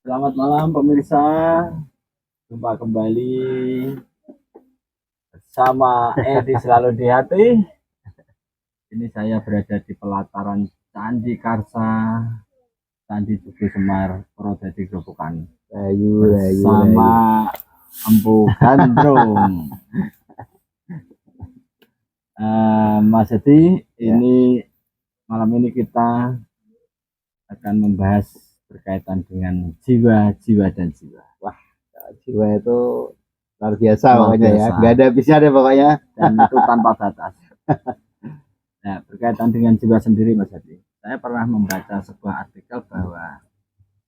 Selamat malam pemirsa, jumpa kembali bersama Edi Selalu di Hati. Ini saya berada di pelataran Candi Karsa, Candi Tugu Semar, Purwodadi Grobogan. Bersama Empu Gandrung. Mas Edi, ini malam ini kita akan membahas berkaitan dengan jiwa dan jiwa. Wah, jiwa itu luar biasa pokoknya ya. Nggak ada habisnya deh pokoknya. Dan itu tanpa batas. Nah, berkaitan dengan jiwa sendiri Mas Hadi. Saya pernah membaca sebuah artikel bahwa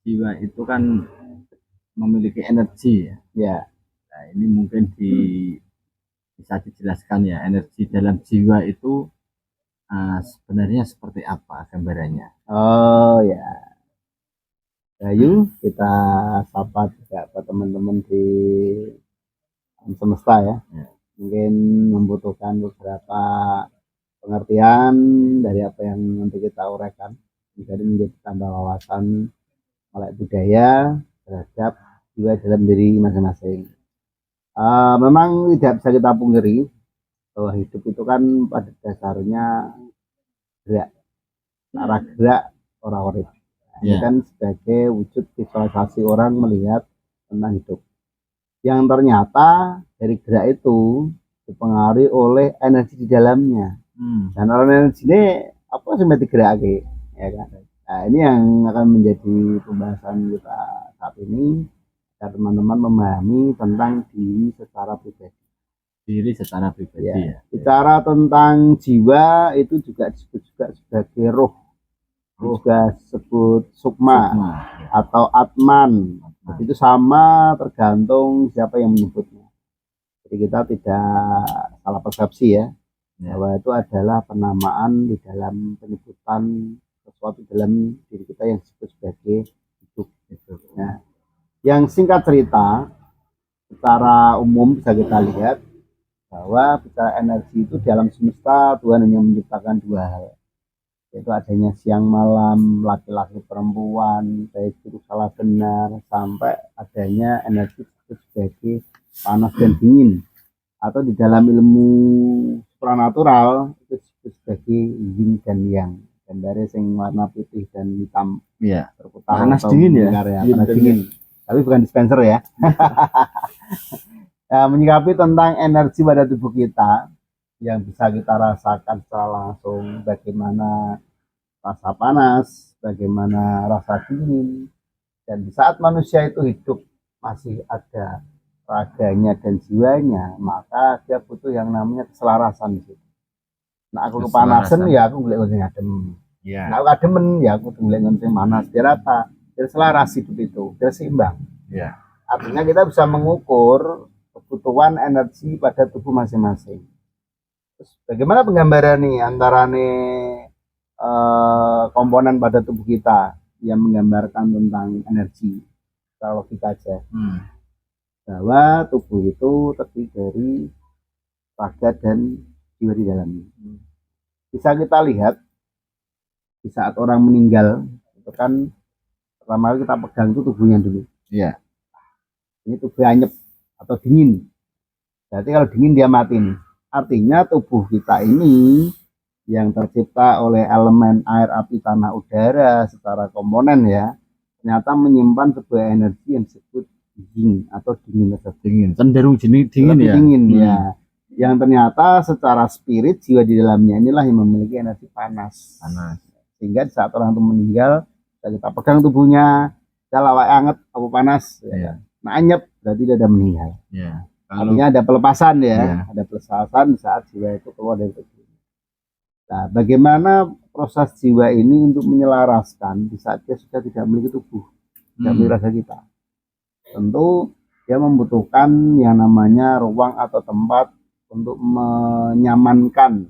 jiwa itu kan memiliki energi ya. Ya. Nah, ini mungkin bisa dijelaskan ya, energi dalam jiwa itu sebenarnya seperti apa gambarannya? Oh ya. Yuk kita sapa juga buat teman-teman di semesta ya. Mungkin membutuhkan beberapa pengertian dari apa yang nanti kita uraikan. Jadi menjadi tambah wawasan melek budaya terhadap jiwa dalam diri masing-masing. Memang tidak bisa kita pungkiri bahwa hidup itu kan pada dasarnya gerak, arah gerak orang-orang. Ini kan sebagai wujud visualisasi orang melihat tentang hidup. Yang ternyata dari gerak itu dipengaruhi oleh energi di dalamnya. Dan energi ini apa sih yang digerakkan, ya kan? Nah, ini yang akan menjadi pembahasan kita saat ini agar teman-teman memahami tentang diri secara pribadi. Ya. Bicara tentang jiwa itu juga disebut juga sebagai roh. Juga disebut sukma atau atman. Jadi itu sama tergantung siapa yang menyebutnya. Jadi kita tidak salah persepsi ya, bahwa itu adalah penamaan di dalam penyebutan sesuatu dalam diri kita yang disebut sebagai hidup. Nah, yang singkat cerita secara umum bisa kita lihat bahwa bicara energi itu di alam semesta Tuhan hanya menciptakan dua hal, yaitu adanya siang malam, laki-laki perempuan, baik itu salah benar, sampai adanya energi sebagai panas dan dingin, atau di dalam ilmu supranatural itu disebut sebagai yin dan yang, gambarnya yang warna putih dan hitam, ya, terputar panas dingin ya, panas dingin, tapi bukan dispenser ya. Menyikapi tentang energi pada tubuh kita yang bisa kita rasakan secara langsung, bagaimana rasa panas, bagaimana rasa dingin, dan di saat manusia itu hidup masih ada raganya dan jiwanya, maka dia butuh yang namanya keselarasan di situ. Nah, aku kepanasan ya aku boleh ngomong adem. Ya. Nah, aku ademen ya aku boleh ngomong panas. Biar apa? Biar selaras hidup itu, biar seimbang. Ya. Artinya kita bisa mengukur kebutuhan energi pada tubuh masing-masing. Terus bagaimana penggambaran nih antara komponen pada tubuh kita yang menggambarkan tentang energi secara logika aja. Bahwa tubuh itu terdiri dari raga dan jiwa di dalamnya. Bisa kita lihat di saat orang meninggal itu kan pertama kali kita pegang itu tubuhnya dulu. Iya. Ini tubuh anyep atau dingin. Berarti kalau dingin dia mati nih. Artinya tubuh kita ini yang tercipta oleh elemen air, api, tanah, udara secara komponen ya, ternyata menyimpan sebuah energi yang disebut yin atau dingin atau dingin, cenderung dingin ya. Dingin ya. Yang ternyata secara spirit jiwa di dalamnya inilah yang memiliki energi panas. Sehingga di saat orang itu meninggal, kita pegang tubuhnya, kita lawak anget, apa panas, ya. Nah anyep berarti dia sudah meninggal. Ya. Artinya ada pelepasan ya, ada pelepasan saat jiwa itu keluar dari tubuh. Nah, bagaimana proses jiwa ini untuk menyelaraskan di saat dia sudah tidak memiliki tubuh, tidak memiliki raga kita? Tentu dia membutuhkan yang namanya ruang atau tempat untuk menyamankan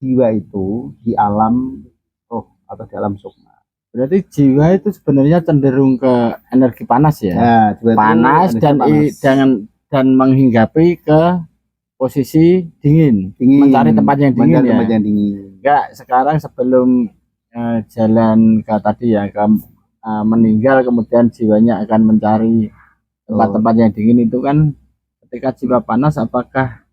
jiwa itu di alam roh atau di alam sukma. Berarti jiwa itu sebenarnya cenderung ke energi panas ya, panas dan menghinggapi ke posisi dingin, mencari tempat yang dingin ya. Enggak, sekarang sebelum jalan ke tadi ya ke meninggal kemudian jiwanya akan mencari tempat-tempat yang dingin, itu kan ketika jiwa panas, apakah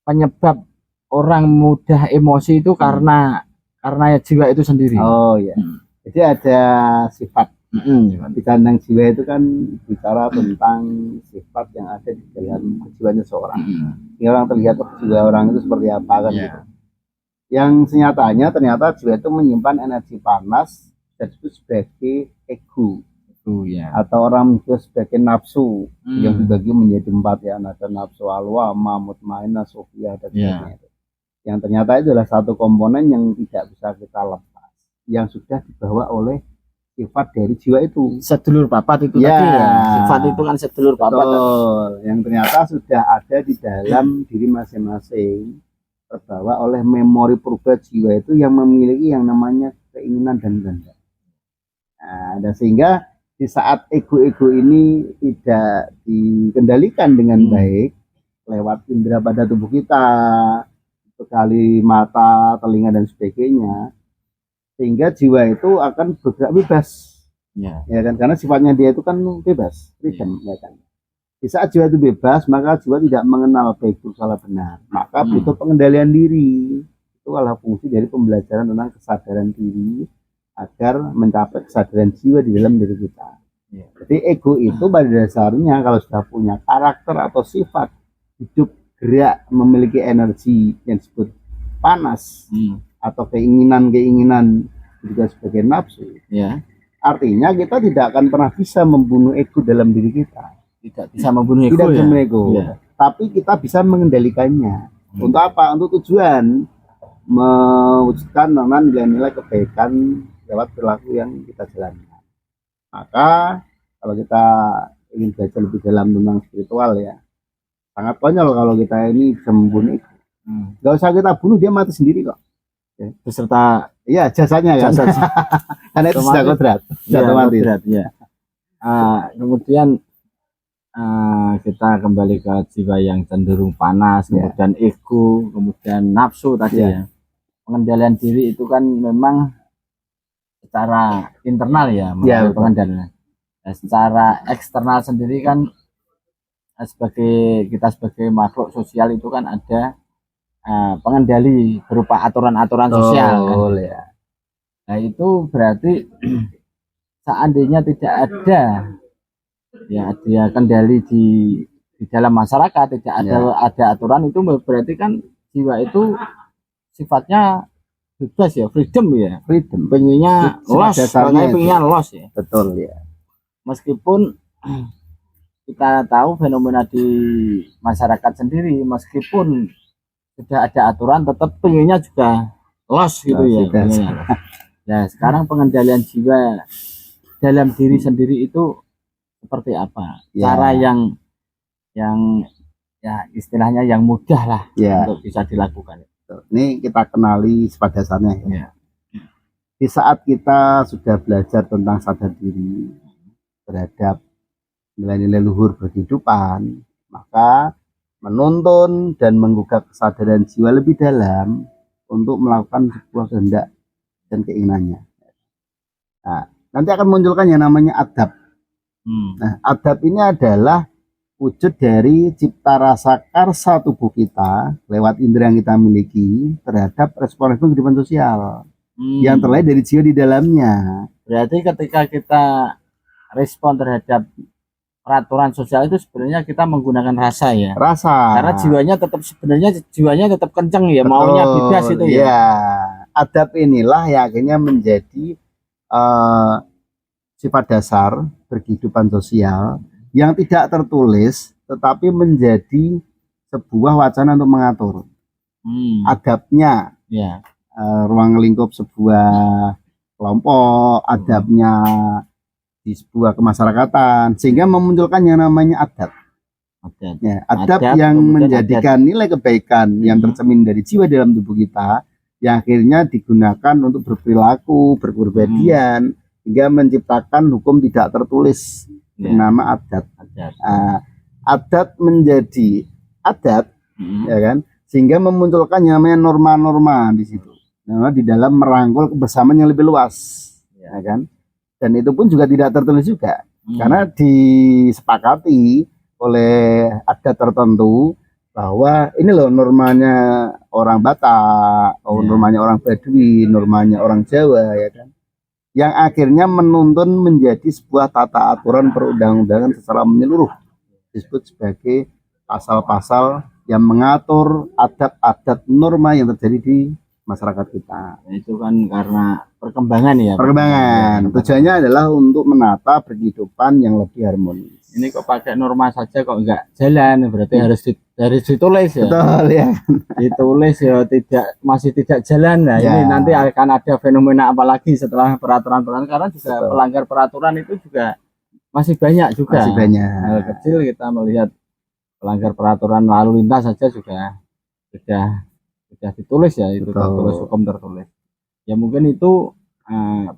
penyebab orang mudah emosi itu karena jiwa itu sendiri? Oh ya. Jadi ada sifat. Di kandang jiwa itu kan bicara tentang sifat yang ada di dalam jiwanya seorang. Ini orang terlihat jiwa orang itu seperti apa kan gitu. Yang senyatanya ternyata jiwa itu menyimpan energi panas dan itu sebagai ego. Atau orang menyebut sebagai nafsu yang dibagi menjadi 4 ya. Ada nafsu alwama, mutmainah, sofia dan sebagainya. Yang ternyata itu adalah satu komponen yang tidak bisa kita lepas, yang sudah dibawa oleh sifat dari jiwa itu. Sedulur papat itu tadi ya. Sifat itu kan sedulur papat. Yang ternyata sudah ada di dalam diri masing-masing, terbawa oleh memori purba jiwa itu yang memiliki yang namanya keinginan dan kehendak. Dan sehingga di saat ego-ego ini tidak dikendalikan dengan baik lewat indera pada tubuh kita, sekali mata, telinga dan sebagainya, sehingga jiwa itu akan bergerak bebas, ya kan, karena sifatnya dia itu kan bebas, freedom, ya kan. Di saat jiwa itu bebas, maka jiwa tidak mengenal baik buruk salah benar, maka butuh pengendalian diri. Itu adalah fungsi dari pembelajaran tentang kesadaran diri agar mencapai kesadaran jiwa di dalam diri kita. Jadi ego itu pada dasarnya kalau sudah punya karakter atau sifat hidup gerak, memiliki energi yang disebut panas atau keinginan juga sebagai nafsu, artinya kita tidak akan pernah bisa membunuh ego dalam diri kita. Tidak bisa membunuh ego, tapi kita bisa mengendalikannya. Untuk apa? Untuk tujuan mewujudkan nilai-nilai kebaikan lewat perilaku yang kita jalankan. Maka kalau kita ingin belajar lebih dalam tentang spiritual ya, sangat konyol kalau kita ini bisa membunuh itu. Gak usah kita bunuh, dia mati sendiri kok. Beserta jasanya kan. Karena itu sudah kodrat. Kemudian kita kembali ke jiwa yang cenderung panas, kemudian ego, kemudian nafsu tadi ya. Pengendalian diri itu kan memang secara internal ya, pengendalian. Secara eksternal sendiri kan kita sebagai makhluk sosial itu kan ada pengendali berupa aturan-aturan sosial kan. Nah itu berarti seandainya tidak ada dia kendali di dalam masyarakat, tidak ada aturan, itu berarti kan jiwa itu sifatnya bebas ya, freedom, pengennya los ya. Betul ya. Meskipun kita tahu fenomena di masyarakat sendiri, meskipun sudah ada aturan, tetap pengennya juga los gitu ya. Nah, sekarang pengendalian jiwa dalam diri sendiri itu seperti apa? Cara yang ya istilahnya yang mudah lah untuk bisa dilakukan. Ini kita kenali pada dasarnya ya. Di saat kita sudah belajar tentang sadar diri terhadap nilai-nilai luhur berkehidupan, maka menuntun dan menggugah kesadaran jiwa lebih dalam untuk melakukan sebuah kehendak dan keinginannya. Nah, nanti akan munculkan yang namanya adab. Nah, adab ini adalah wujud dari cipta rasa karsa tubuh kita lewat indera yang kita miliki terhadap respon-respon kehidupan sosial yang terlahir dari jiwa di dalamnya. Berarti ketika kita respon terhadap peraturan sosial itu sebenarnya kita menggunakan rasa ya. Karena jiwanya tetap kenceng ya. Betul, maunya bebas itu ya. Adab inilah yang akhirnya menjadi sifat dasar berkehidupan sosial yang tidak tertulis tetapi menjadi sebuah wacana untuk mengatur adabnya ruang lingkup sebuah kelompok, adabnya di sebuah kemasyarakatan, sehingga memunculkan yang namanya adab. Adab yang menjadikan nilai kebaikan yang tercermin dari jiwa dalam tubuh kita, yang akhirnya digunakan untuk berperilaku, berkepribadian, hingga menciptakan hukum tidak tertulis bernama adat. Adat menjadi adat, ya kan, sehingga memunculkan yang namanya norma-norma di situ. Nah, di dalam merangkul kebersamaan yang lebih luas, ya kan? Dan itu pun juga tidak tertulis juga, karena disepakati oleh adat tertentu bahwa ini loh normanya orang Batak, normanya orang Baduy, normanya orang Jawa, ya kan? Yang akhirnya menuntun menjadi sebuah tata aturan perundang-undangan secara menyeluruh, disebut sebagai pasal-pasal yang mengatur adat-adat norma yang terjadi di masyarakat kita. Itu kan karena perkembangan ya. Perkembangan. Tujuannya adalah untuk menata kehidupan yang lebih harmonis. Ini kok pakai norma saja kok enggak jalan, berarti harus ditulis ya. Betul ya. Ditulis ya masih tidak jalan. Nah, ini nanti akan ada fenomena apa lagi setelah peraturan-peraturan, karena juga pelanggar peraturan itu juga masih banyak juga. Masih banyak. Hal kecil kita melihat pelanggar peraturan lalu lintas saja juga sudah ditulis ya, itu tertulis, hukum tertulis. Ya mungkin itu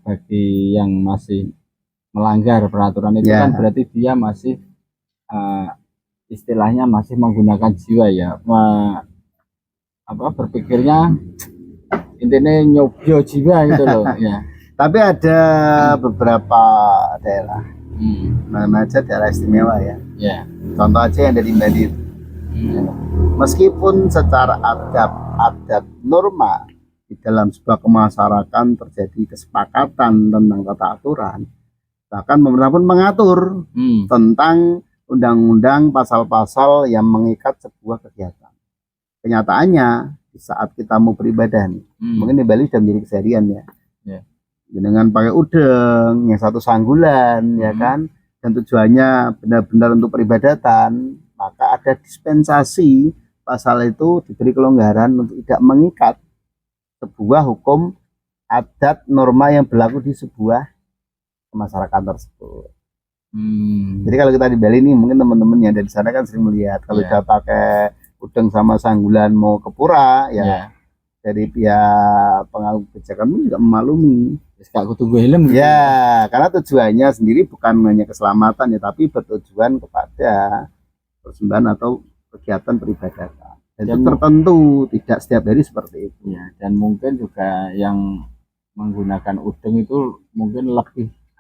bagi yang masih melanggar peraturan itu kan berarti dia masih istilahnya masih menggunakan jiwa ya, berpikirnya intinya nyobyo jiwa itu loh ya. Tapi ada beberapa daerah, mana aja daerah istimewa ya. Contoh aja yang dari Bali. Meskipun secara adat norma di dalam sebuah kemasyarakatan terjadi kesepakatan tentang tata aturan, bahkan pemerintah pun mengatur tentang undang-undang pasal-pasal yang mengikat sebuah kegiatan. Kenyataannya di saat kita mau beribadah nih, mungkin di Bali sudah menjadi keseharian ya, dengan pakai udeng yang satu sanggulan, ya kan, dan tujuannya benar-benar untuk peribadatan, maka ada dispensasi pasal itu diberi kelonggaran untuk tidak mengikat sebuah hukum adat norma yang berlaku di sebuah masyarakat tersebut. Jadi kalau kita di Bali nih, mungkin teman-teman yang dari sana kan sering melihat kalau udah pakai udeng sama sanggulan mau ke pura ya, dari pihak pengatur kebijakan pun juga memaklumi. Aku tunggu helm gitu. Ya, karena tujuannya sendiri bukan hanya keselamatan ya, tapi bertujuan kepada persembahan atau kegiatan peribadatan. Dan itu tertentu, tidak setiap hari seperti itu. Ya, dan mungkin juga yang menggunakan udeng itu mungkin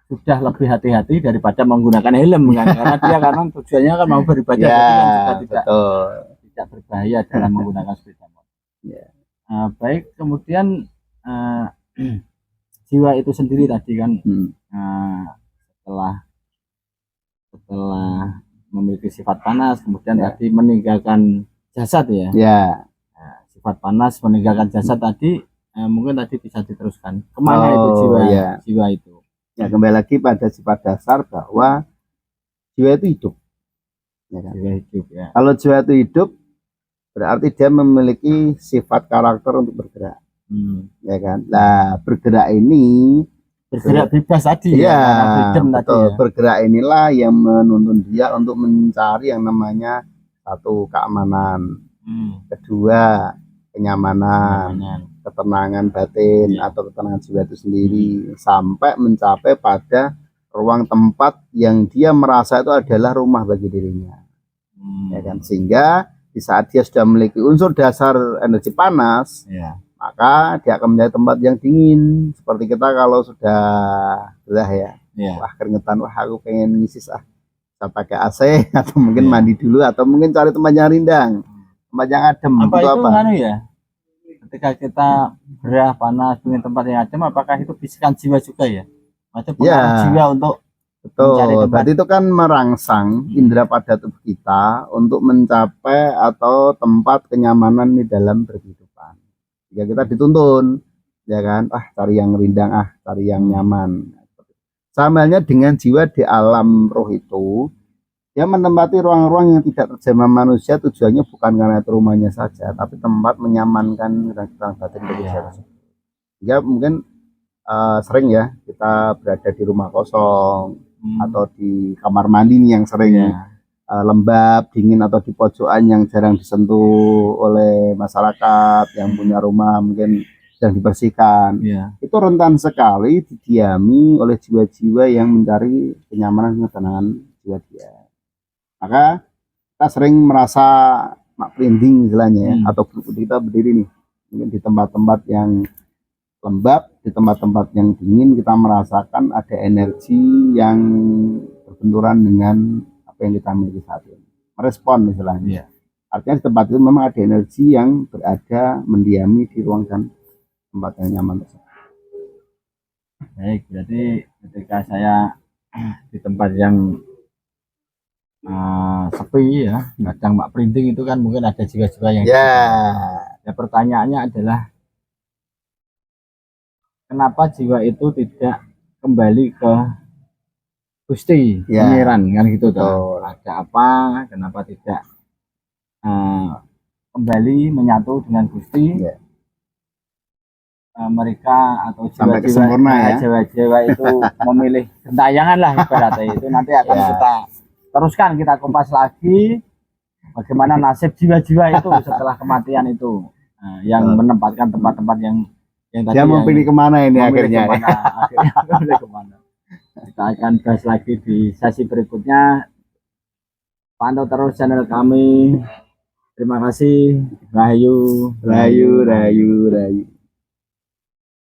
sudah lebih hati-hati daripada menggunakan helm kan, karena dia tujuannya kan mau beribadah, kan juga tidak berbahaya dalam menggunakan sepeda motor. Baik, kemudian jiwa itu sendiri tadi kan setelah memiliki sifat panas, kemudian tadi meninggalkan jasad ya. Sifat panas meninggalkan jasad tadi, mungkin tadi bisa diteruskan kemana itu jiwa itu. Ya, kembali lagi pada sifat dasar bahwa jiwa itu hidup. Jiwa hidup ya. Kalau jiwa itu hidup, berarti dia memiliki sifat karakter untuk bergerak. Ya kan. Nah, bergerak bebas tadi betul. Bergerak inilah yang menuntun dia untuk mencari yang namanya satu, keamanan, kedua, kenyamanan, ketenangan batin atau ketenangan jiwa itu sendiri, sampai mencapai pada ruang tempat yang dia merasa itu adalah rumah bagi dirinya. Ya kan, sehingga di saat dia sudah memiliki unsur dasar energi panas, maka dia akan menjadi tempat yang dingin. Seperti kita kalau sudah gerah wah keringetan, wah aku pengen ngisis saya pakai AC atau mungkin mandi dulu, atau mungkin cari tempat yang rindang, tempat yang adem. Ketika kita gerah panas ingin tempat yang adem, apakah itu bisikan jiwa juga ya? Macam pengaruh jiwa untuk mencari tempat. Berarti itu kan merangsang indera pada tubuh kita untuk mencapai atau tempat kenyamanan di dalam berkehidupan. Jika kita dituntun, ya kan, cari yang rindang, cari yang nyaman. Sama halnya dengan jiwa di alam roh itu, dia menempati ruang-ruang yang tidak terjamah manusia, tujuannya bukan karena itu rumahnya saja, tapi tempat menyamankan kehidupan batin manusia. Sehingga mungkin sering ya kita berada di rumah kosong atau di kamar mandi yang sering lembab, dingin, atau di pojokan yang jarang disentuh oleh masyarakat yang punya rumah mungkin sedang dibersihkan. Itu rentan sekali didiami oleh jiwa-jiwa yang mencari kenyamanan dan ketenangan jiwa dia. Maka kita sering merasa merinding istilahnya atau kita berdiri nih mungkin di tempat-tempat yang lembab, di tempat-tempat yang dingin kita merasakan ada energi yang berbenturan dengan apa yang kita miliki saat ini. Merespon istilahnya. Iya. Artinya di tempat itu memang ada energi yang berada mendiami di ruang dan tempat yang nyaman tersebut. Baik, berarti ketika saya di tempat yang sepi ya, kadang mak printing itu kan mungkin ada jiwa-jiwa yang Ya, ya, pertanyaannya adalah kenapa jiwa itu tidak kembali ke Gusti Ya, Pangeran kan gitu toh. betul. Ada apa? Kenapa tidak kembali menyatu dengan Gusti? Ya. Mereka atau Sampai ke sempurna ya. jiwa-jiwa itu memilih gentayangan lah ibaratnya itu nanti akan Ya. kita teruskan, kita kupas lagi bagaimana nasib jiwa-jiwa itu setelah kematian itu, yang menempatkan tempat-tempat yang tadi Dia mau pilih kemana ini memilih akhirnya? kemana, akhirnya memilih kemana. Kita akan bahas lagi di sesi berikutnya. Pantau terus channel kami. Terima kasih. Rahayu. Rayu, rayu, rayu.